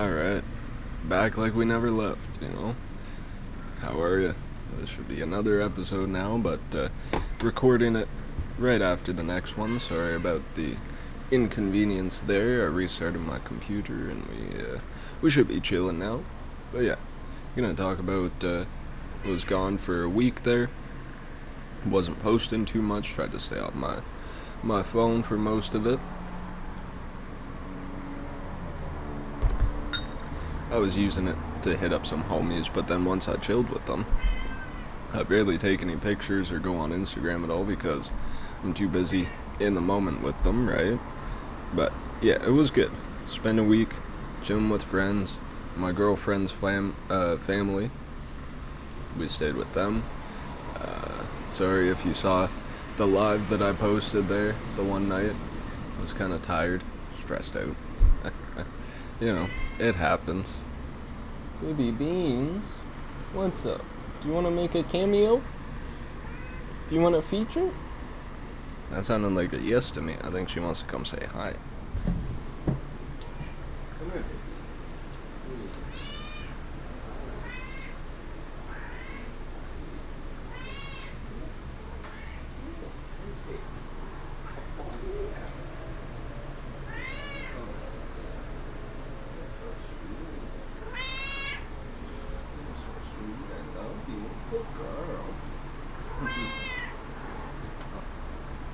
Alright, back like we never left. How are you? This should be another episode now, but recording it right after the next one. Sorry about the inconvenience there. I restarted my computer and we should be chilling now. But yeah, gonna talk about was gone for a week there. Wasn't posting too much, tried to stay off my phone for most of it. I was using it to hit up some homies, but then once I chilled with them, I barely take any pictures or go on Instagram at all because I'm too busy in the moment with them, right? But yeah, it was good. Spent a week chilling with friends, my girlfriend's family. We stayed with them. Sorry if you saw the live that I posted there the one night. I was kind of tired, stressed out. It happens. Baby Beans, what's up? Do you want to make a cameo? Do you want a feature? That sounded like a yes to me. I think she wants to come say hi. Come here.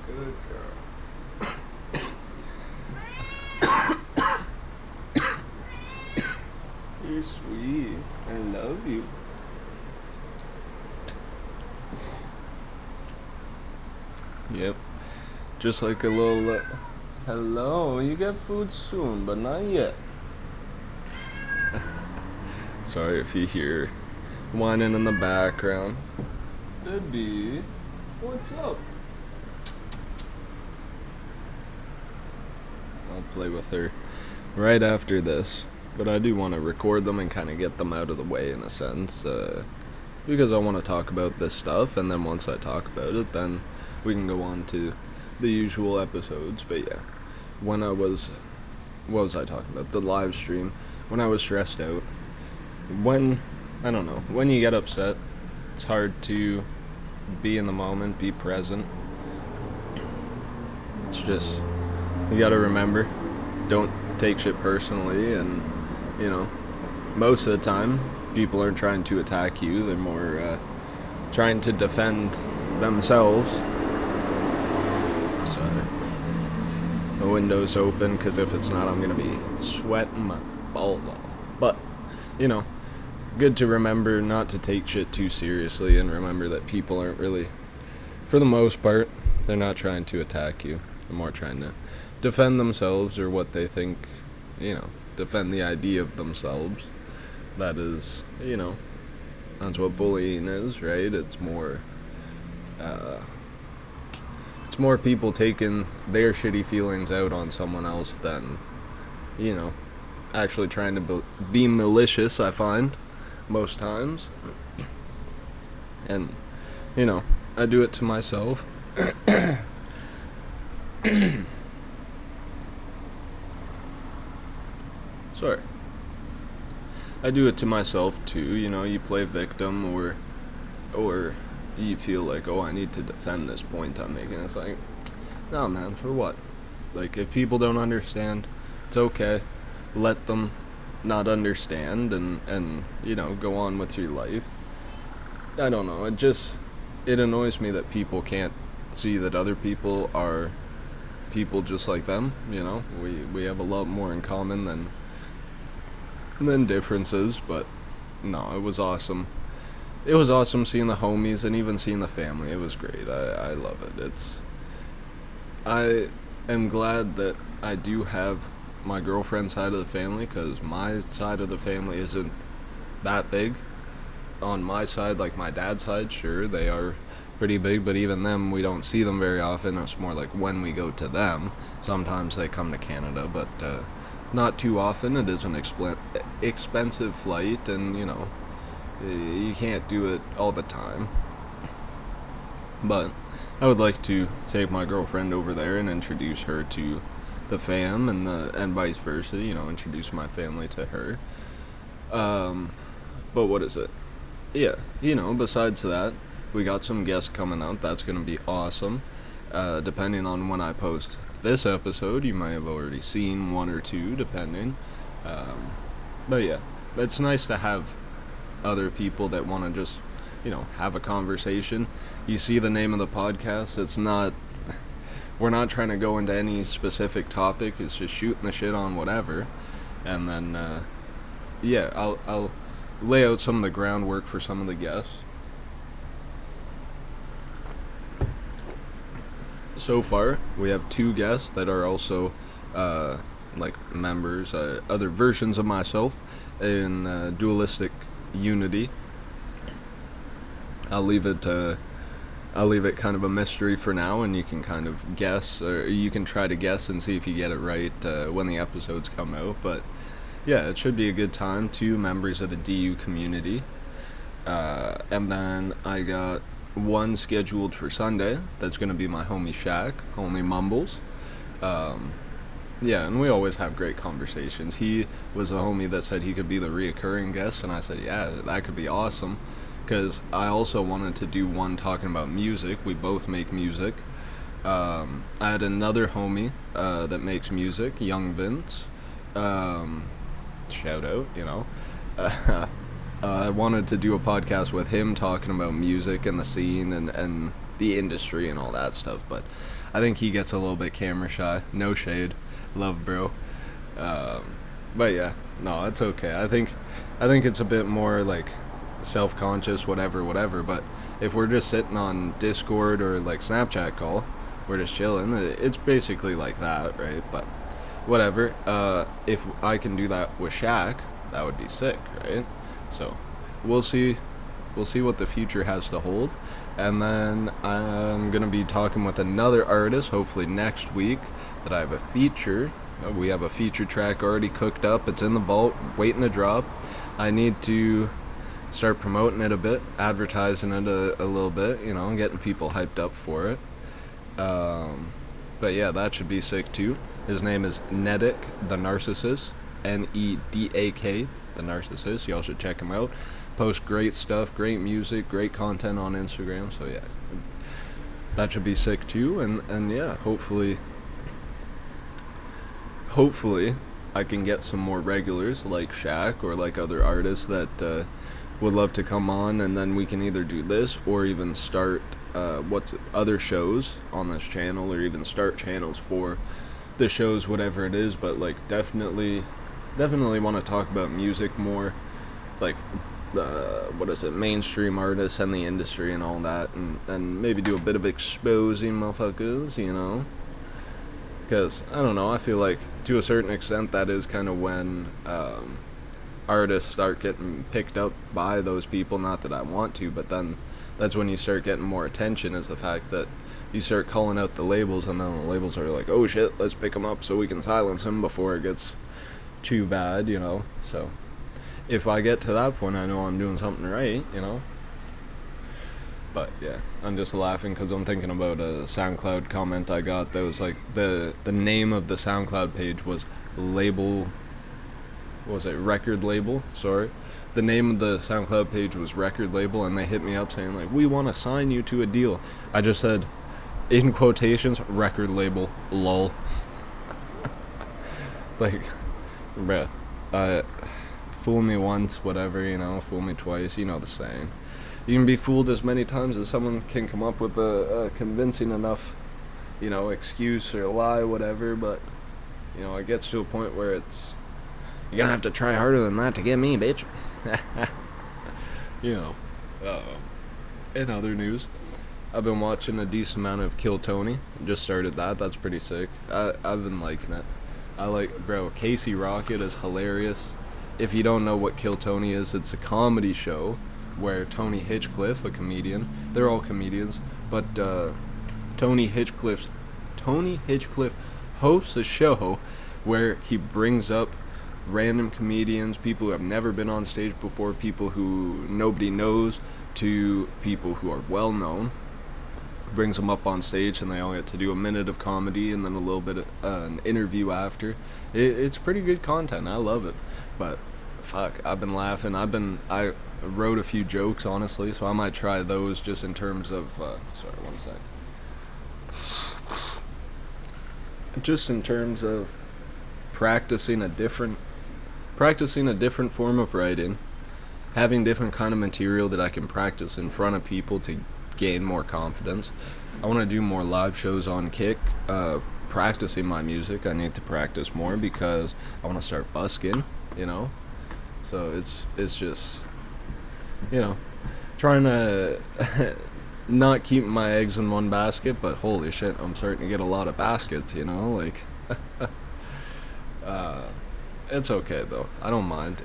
Good girl. You're sweet. I love you. Yep. Just like a little. Hello, you get food soon, but not yet. Sorry if you hear whining in the background. Baby, what's up? I'll play with her right after this, but I do want to record them and kind of get them out of the way in a sense, because I want to talk about this stuff, and then once I talk about it, then we can go on to the usual episodes. But yeah, what was I talking about? The live stream, when I was stressed out, when you get upset, it's hard to be in the moment, be present. It's just, you gotta remember, don't take shit personally, and, most of the time, people aren't trying to attack you, they're more, trying to defend themselves. Sorry. The window's open, because if it's not, I'm gonna be sweating my balls off. But, good to remember not to take shit too seriously, and remember that people aren't really, for the most part, they're not trying to attack you. They're more trying to defend themselves, or what they think, defend the idea of themselves. That is, that's what bullying is, right? It's more people taking their shitty feelings out on someone else than, actually trying to be malicious, I find, most times. And, I do it to myself. Sorry. I do it to myself too, you play victim, or you feel like, oh, I need to defend this point I'm making. It's like, no, man, for what? Like, if people don't understand, it's okay. Let them not understand, and go on with your life. I don't know, it annoys me that people can't see that other people are people just like them. We have a lot more in common than differences. But no, it was awesome. It was awesome seeing the homies and even seeing the family. It was great. I love it. I am glad that I do have my girlfriend's side of the family, because my side of the family isn't that big. On my side, like my dad's side, sure, they are pretty big, but even them, we don't see them very often. It's more like when we go to them. Sometimes they come to Canada, but not too often. It is an expensive flight, and, you can't do it all the time. But I would like to take my girlfriend over there and introduce her to the fam and vice versa, introduce my family to her. But what is it? Yeah, besides that, we got some guests coming up. That's going to be awesome. Depending on when I post this episode, you might have already seen one or two, depending. But yeah, it's nice to have other people that want to just, have a conversation. You see the name of the podcast, we're not trying to go into any specific topic, it's just shooting the shit on whatever. And then, I'll lay out some of the groundwork for some of the guests. So far, we have 2 guests that are also, members, other versions of myself in dualistic unity. I'll leave it kind of a mystery for now, and you can kind of guess, or you can try to guess and see if you get it right when the episodes come out. But yeah, it should be a good time. 2 members of the DU community, and then I got 1 scheduled for Sunday. That's gonna be my homie Shaq, homie Mumbles. Yeah, and we always have great conversations. He was a homie that said he could be the reoccurring guest, and I said, yeah, that could be awesome, because I also wanted to do one talking about music. We both make music. I had another homie that makes music, Young Vince. Shout out, I wanted to do a podcast with him talking about music and the scene and the industry and all that stuff, but I think he gets a little bit camera shy. No shade. Love, bro. But yeah, no, it's okay. I think it's a bit more like self-conscious, whatever, but if we're just sitting on Discord or like Snapchat call, we're just chilling, it's basically like that, right? But whatever. If I can do that with Shaq, that would be sick, right? So we'll see what the future has to hold. And then I'm gonna be talking with another artist hopefully next week that I have a feature. We have a feature track already cooked up. It's in the vault, waiting to drop. I need to start promoting it a bit, advertising it a little bit, getting people hyped up for it. But yeah, that should be sick too. His name is Nedak the Narcissist, Nedak the Narcissist. Y'all should check him out. Post great stuff, great music, great content on Instagram. So yeah, that should be sick too. And yeah, hopefully I can get some more regulars like Shaq or like other artists that would love to come on, and then we can either do this or even start other shows on this channel, or even start channels for the shows, whatever it is. But like definitely want to talk about music more, like mainstream artists and the industry and all that, and maybe do a bit of exposing motherfuckers, because I don't know, I feel like to a certain extent that is kind of when artists start getting picked up by those people. Not that I want to, but then that's when you start getting more attention, is the fact that you start calling out the labels, and then the labels are like, oh shit, let's pick him up so we can silence him before it gets too bad, so if I get to that point, I know I'm doing something right, But yeah, I'm just laughing because I'm thinking about a SoundCloud comment I got that was like, the name of the SoundCloud page was record label, sorry. The name of the SoundCloud page was record label, and they hit me up saying like, we want to sign you to a deal. I just said, in quotations, record label, lol. Like, bruh, fool me once, whatever, fool me twice, the saying. You can be fooled as many times as someone can come up with a convincing enough, excuse or lie, whatever, but, it gets to a point where it's, you're gonna have to try harder than that to get me, bitch. In other news, I've been watching a decent amount of Kill Tony. Just started that. That's pretty sick. I've been liking it. Casey Rocket is hilarious. If you don't know what Kill Tony is, it's a comedy show where Tony Hinchcliffe, a comedian, they're all comedians, but Tony Hinchcliffe hosts a show where he brings up random comedians, people who have never been on stage before, people who nobody knows, to people who are well known, brings them up on stage, and they all get to do a minute of comedy and then a little bit of an interview after. It's pretty good content. I love it. But fuck, I've been laughing. I wrote a few jokes, honestly, so I might try those just in terms of sorry, one sec. Just in terms of practicing a different form of writing, having different kind of material that I can practice in front of people to gain more confidence. I want to do more live shows on Kick. Practicing my music, I need to practice more because I want to start busking, you know. So it's just, you know, trying to not keep my eggs in one basket, but holy shit, I'm starting to get a lot of baskets, you know, like it's okay though. I don't mind.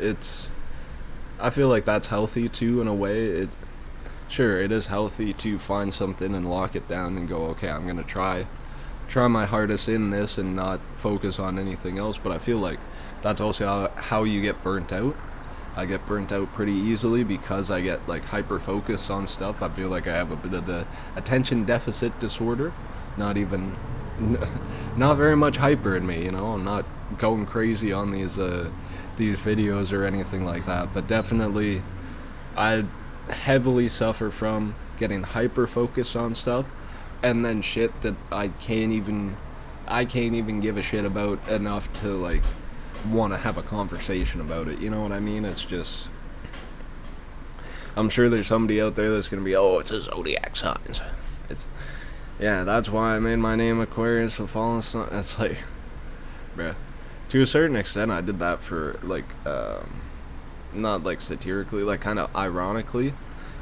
I feel like that's healthy too in a way. Sure, it is healthy to find something and lock it down and go, okay, I'm gonna try my hardest in this and not focus on anything else. But I feel like that's also how you get burnt out. I get burnt out pretty easily because I get like hyper focused on stuff. I feel like I have a bit of the attention deficit disorder. Not very much hyper in me, you know. I'm not going crazy on these videos or anything like that, but definitely I heavily suffer from getting hyper focused on stuff and then shit that I can't even give a shit about enough to like want to have a conversation about it, you know what I mean? It's just, I'm sure there's somebody out there that's gonna be, oh, it's a zodiac signs. Yeah, that's why I made my name Aquarius, the fallen sun. It's like, bruh, to a certain extent I did that for like not like satirically, like kind of ironically,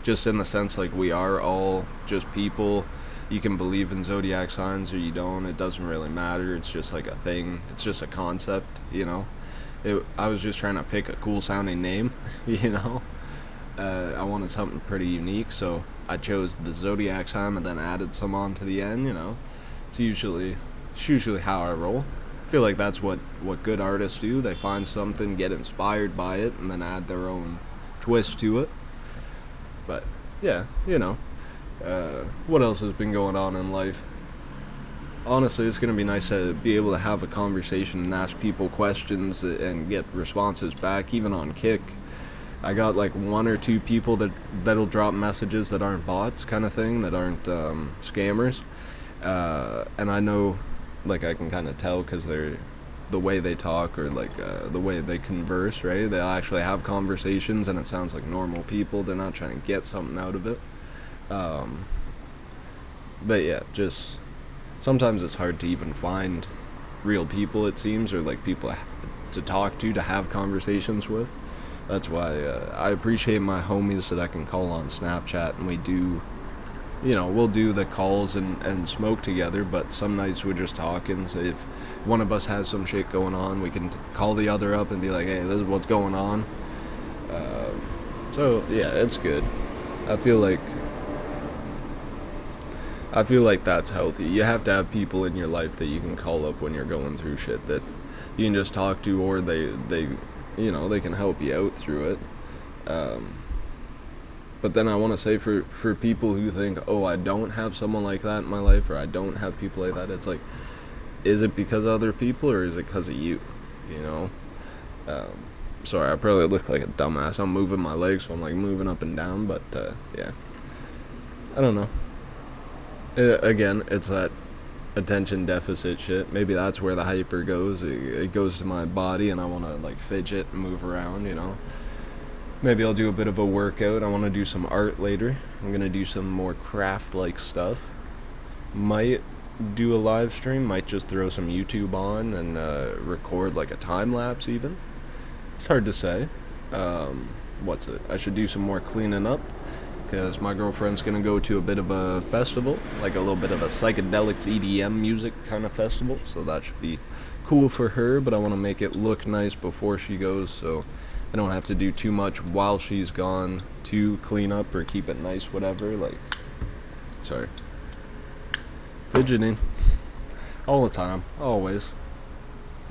just in the sense like we are all just people. You can believe in zodiac signs or you don't, it doesn't really matter. It's just like a thing, it's just a concept, you know. I was just trying to pick a cool sounding name, you know. I wanted something pretty unique, so I chose the zodiac sign and then added some on to the end, you know. It's usually how I roll. I feel like that's what good artists do. They find something, get inspired by it, and then add their own twist to it. But yeah, you know. What else has been going on in life? Honestly, it's going to be nice to be able to have a conversation and ask people questions and get responses back, even on Kick. I got like one or two people that'll drop messages that aren't bots kind of thing, that aren't scammers. And I know, like, I can kind of tell because they're the way they talk or like the way they converse, right? They actually have conversations and it sounds like normal people. They're not trying to get something out of it. But yeah, just sometimes it's hard to even find real people, it seems, or like people to talk to have conversations with. That's why I appreciate my homies that I can call on Snapchat, and we do, you know, we'll do the calls and smoke together, but some nights we're just talking. So if one of us has some shit going on, we can call the other up and be like, hey, this is what's going on. So yeah, it's good. I feel like that's healthy. You have to have people in your life that you can call up when you're going through shit that you can just talk to, or they you know, they can help you out through it. But then I want to say for people who think, oh, I don't have someone like that in my life, or I don't have people like that, it's like, is it because of other people or is it because of you? You know? Sorry, I probably look like a dumbass. I'm moving my legs, so I'm like moving up and down, but yeah. I don't know. Again, it's that attention deficit shit. Maybe that's where the hyper goes. It goes to my body and I want to like fidget and move around, you know. Maybe I'll do a bit of a workout. I want to do some art later. I'm going to do some more craft-like stuff. Might do a live stream. Might just throw some YouTube on and record like a time-lapse even. It's hard to say. What's it? I should do some more cleaning up, because my girlfriend's going to go to a bit of a festival, like a little bit of a psychedelics EDM music kind of festival, so that should be cool for her, but I want to make it look nice before she goes, so I don't have to do too much while she's gone to clean up or keep it nice, whatever, like, sorry, fidgeting, all the time, always,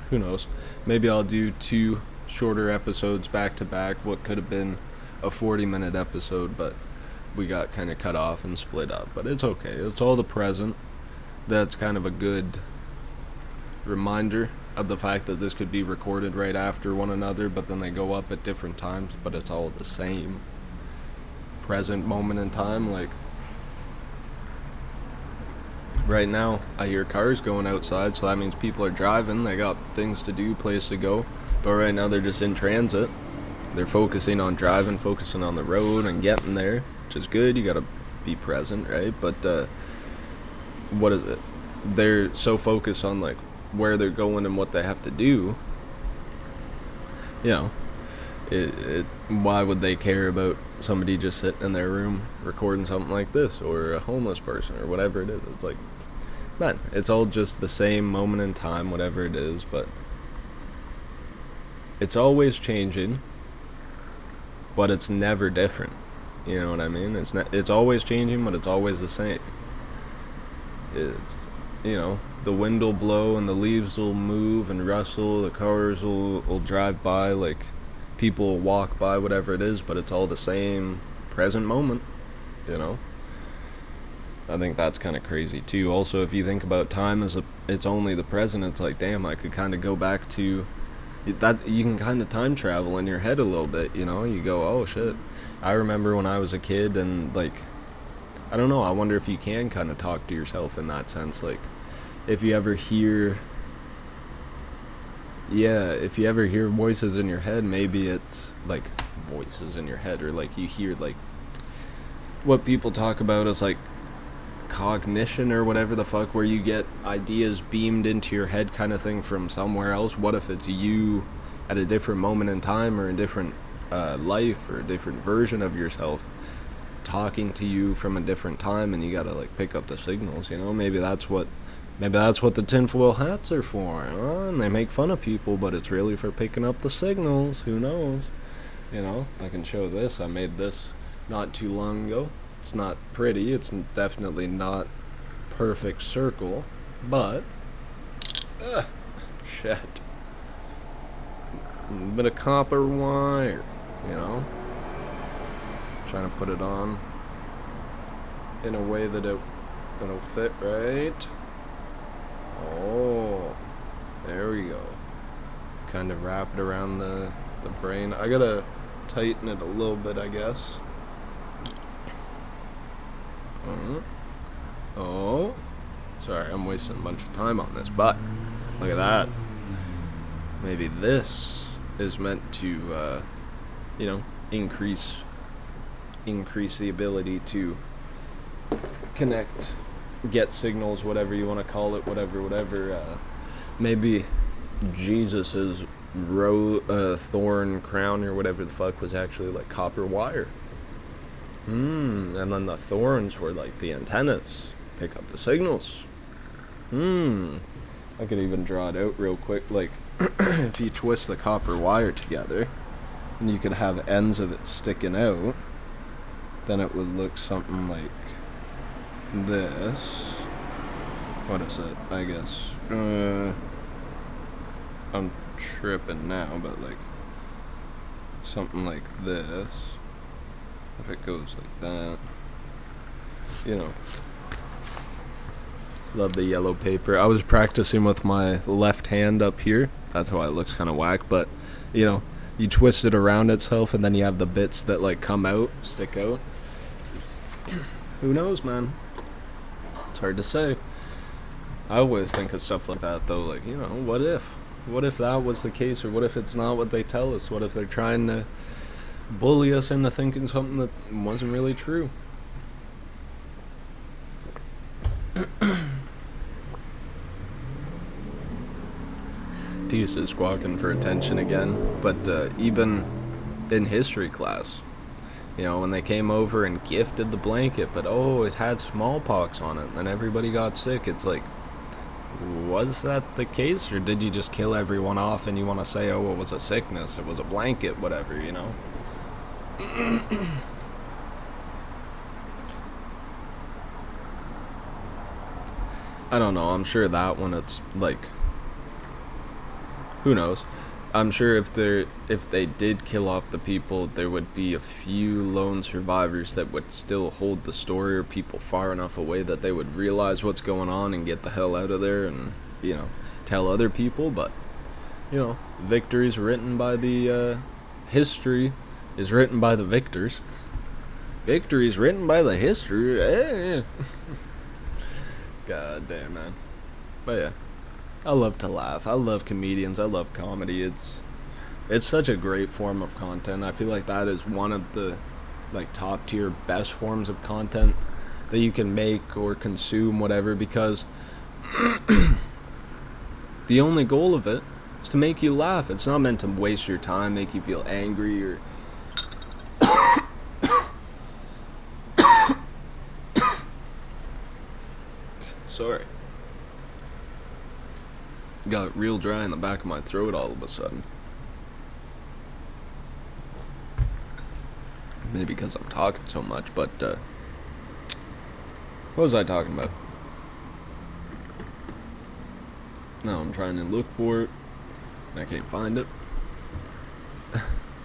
who knows, maybe I'll do 2 shorter episodes back to back, what could have been a 40-minute episode, but we got kind of cut off and split up. But it's okay. It's all the present. That's kind of a good reminder of the fact that this could be recorded right after one another, but then they go up at different times, but it's all the same present moment in time. Like, right now, I hear cars going outside, so that means people are driving, they got things to do, place to go, but right now they're just in transit. They're focusing on driving, focusing on the road and getting there, which is good. You gotta be present, right? But what is it? They're so focused on like where they're going and what they have to do. You know, why would they care about somebody just sitting in their room recording something like this, or a homeless person, or whatever it is? It's like, man, it's all just the same moment in time, whatever it is, but it's always changing, but it's never different. You know what I mean? It's always changing, but it's always the same. It's, you know, the wind will blow and the leaves will move and rustle, the cars will drive by, like, people will walk by, whatever it is, but it's all the same present moment, you know? I think that's kind of crazy too. Also, if you think about time as it's only the present, it's like, damn, I could kind of go back to that. You can kind of time travel in your head a little bit, you know? You go, oh shit, I remember when I was a kid, and like, I don't know, I wonder if you can kind of talk to yourself in that sense. Like, if you ever hear voices in your head, maybe it's like voices in your head, or like you hear like what people talk about as like cognition or whatever the fuck, where you get ideas beamed into your head kind of thing from somewhere else. What if it's you at a different moment in time, or a different life, or a different version of yourself talking to you from a different time, and you gotta like pick up the signals, you know? Maybe that's what the tinfoil hats are for, huh? And they make fun of people, but it's really for picking up the signals. Who knows? You know, I can show this. I made this not too long ago. It's not pretty. It's definitely not perfect circle, but shit. A bit of copper wire, you know? Trying to put it on in a way that it'll fit right. Oh, there we go. Kind of wrap it around the brain. I gotta tighten it a little bit, I guess. Oh, sorry, I'm wasting a bunch of time on this, but look at that. Maybe this is meant to, you know, increase the ability to connect, get signals, whatever you want to call it, whatever. Maybe Jesus's thorn crown or whatever the fuck was actually like copper wire. And then the thorns were like the antennas, pick up the signals. I could even draw it out real quick. Like, if you twist the copper wire together, and you could have ends of it sticking out, then it would look something like this. What is it? I guess. I'm tripping now, but like something like this. If it goes like that, you know. Love the yellow paper. I was practicing with my left hand up here. That's why it looks kind of whack, but you know, you twist it around itself, and then you have the bits that like come out, stick out. Who knows, man? It's hard to say. I always think of stuff like that, though. Like, you know, what if that was the case, or what if it's not what they tell us? What if they're trying to bully us into thinking something that wasn't really true? Piece is squawking for attention again, but even in history class, you know, when they came over and gifted the blanket, but it had smallpox on it, and everybody got sick. It's like, was that the case, or did you just kill everyone off and you want to say, it was a sickness, it was a blanket, whatever, you know? I don't know, I'm sure that one, it's like, who knows? I'm sure if they did kill off the people, there would be a few lone survivors that would still hold the story, or people far enough away that they would realize what's going on and get the hell out of there and, tell other people. But, victory's written by the, history is written by the victors. Victory's written by the history. God damn, man. But yeah, I love to laugh. I love comedians. I love comedy. It's such a great form of content. I feel like that is one of the top tier best forms of content that you can make or consume, whatever, because the only goal of it is to make you laugh. It's not meant to waste your time, make you feel angry or sorry. Got real dry in the back of my throat all of a sudden. Maybe because I'm talking so much, but, what was I talking about? No, I'm trying to look for it, and I can't find it.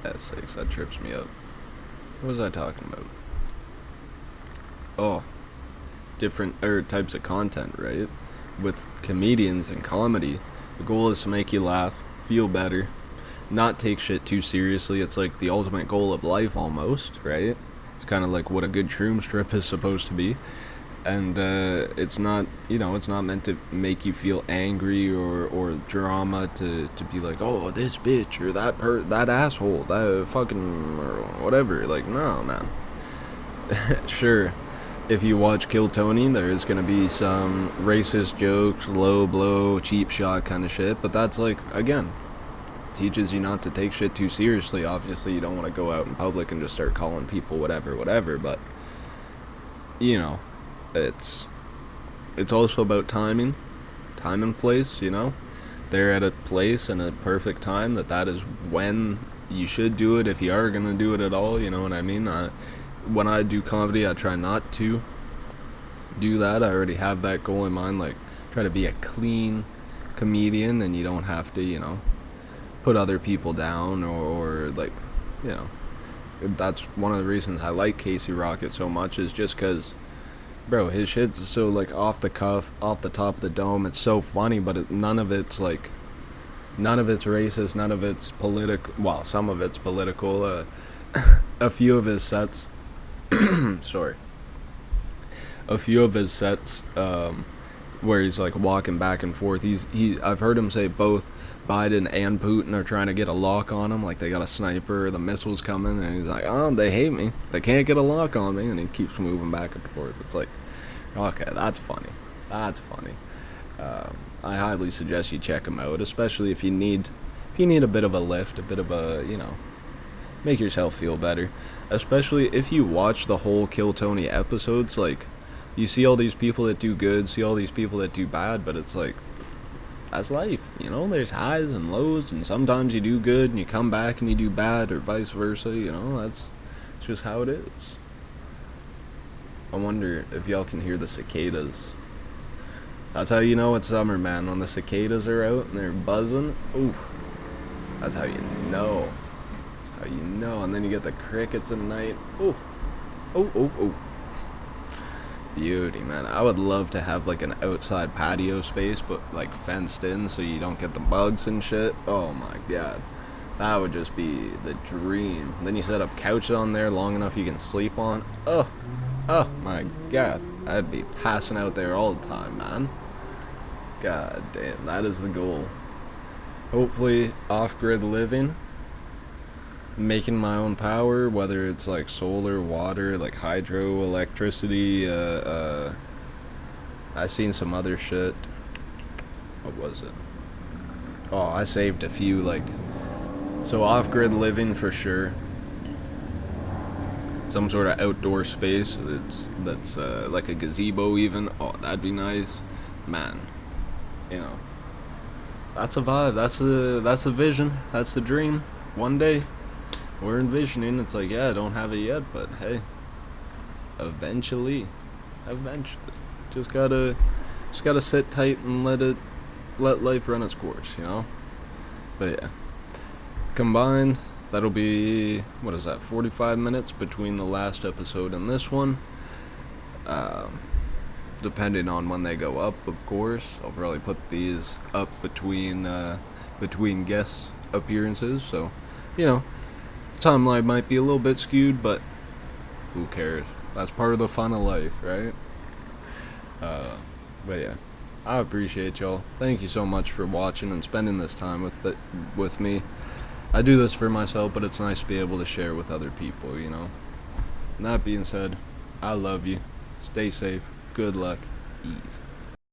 F6, that trips me up. What was I talking about? Oh, different types of content, right? With comedians and comedy, the goal is to make you laugh, feel better, not take shit too seriously. It's like the ultimate goal of life almost, right? It's kind of like what a good shroom strip is supposed to be. And it's not, it's not meant to make you feel angry or drama to be like, oh, this bitch or that asshole, that fucking or whatever. Like, no, man. Sure, if you watch Kill Tony, there's gonna be some racist jokes, low blow, cheap shot kind of shit, but that's like, again, teaches you not to take shit too seriously. Obviously, you don't want to go out in public and just start calling people whatever, but, it's also about time and place, They're at a place and a perfect time that is when you should do it, if you are gonna do it at all, you know what I mean? When I do comedy, I try not to do that. I already have that goal in mind, like, try to be a clean comedian, and you don't have to, put other people down or that's one of the reasons I like Casey Rocket so much, is just because, bro, his shit's so, off the cuff, off the top of the dome. It's so funny, but none of it's racist, none of it's political. Well, some of it's political. A few of his sets sorry. A few of his sets, where he's walking back and forth. I've heard him say both Biden and Putin are trying to get a lock on him, like they got a sniper, the missile's coming, and he's like, oh, they hate me, they can't get a lock on me, and he keeps moving back and forth. It's like, okay, that's funny. I highly suggest you check him out, especially if you need a bit of a lift, a bit of a, make yourself feel better. Especially if you watch the whole Kill Tony episodes, you see all these people that do good, see all these people that do bad, but it's that's life, there's highs and lows, and sometimes you do good and you come back and you do bad, or vice versa, that's just how it is. I wonder if y'all can hear the cicadas. That's how you know it's summer, man, when the cicadas are out and they're buzzing. Ooh, that's how you know. And then you get the crickets at night. Oh. Beauty, man. I would love to have an outside patio space, but fenced in so you don't get the bugs and shit. Oh my god, that would just be the dream. Then you set up couches on there long enough you can sleep on. Oh my god, I'd be passing out there all the time, man. God damn, that is the goal. Hopefully off-grid living, making my own power, whether it's solar, water, hydro, electricity. I seen some other shit. What was it? Oh, I saved a few, so off-grid living for sure. Some sort of outdoor space that's like a gazebo even. Oh, that'd be nice, man. That's a vibe. That's the vision. That's the dream. One day, we're envisioning. It's I don't have it yet, but hey, eventually, just gotta sit tight and let life run its course, But yeah, combined, that'll be, what is that, 45 minutes between the last episode and this one. Depending on when they go up, of course. I'll probably put these up between guest appearances, so, you know, timeline might be a little bit skewed, but who cares? That's part of the fun of life, right? But yeah, I appreciate y'all. Thank you so much for watching and spending this time with me. I do this for myself, but it's nice to be able to share with other people, you know. And that being said, I love you. Stay safe. Good luck. Ease.